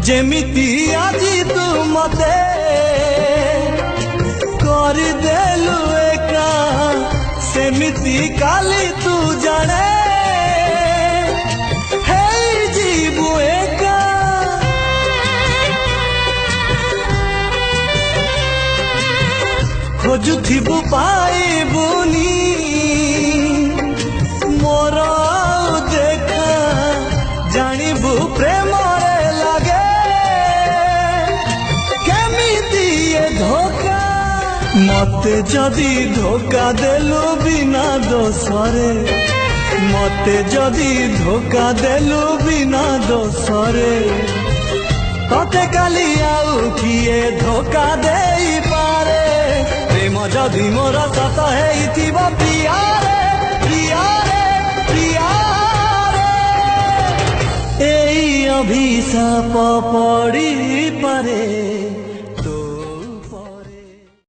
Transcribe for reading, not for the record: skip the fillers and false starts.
जेमिति आजी तू मते करदेलु एका सेमिति काली तू जाने हे जीवु एका खोजुथिबु पाइबुनी मोर देखा जानिबु प्रेम रे लगे केमिति ये धोखा मते जदी धोखा देलु बिना दोसरे मते जदी धोखा देलु बिना दोसरे तते काली आउ किए धोखा देई पारे प्रेम जदी मोर सत हेइथिबो प्रिया रे प्रिया रे प्रिया रे एई अभिशाप पड़ी पारे।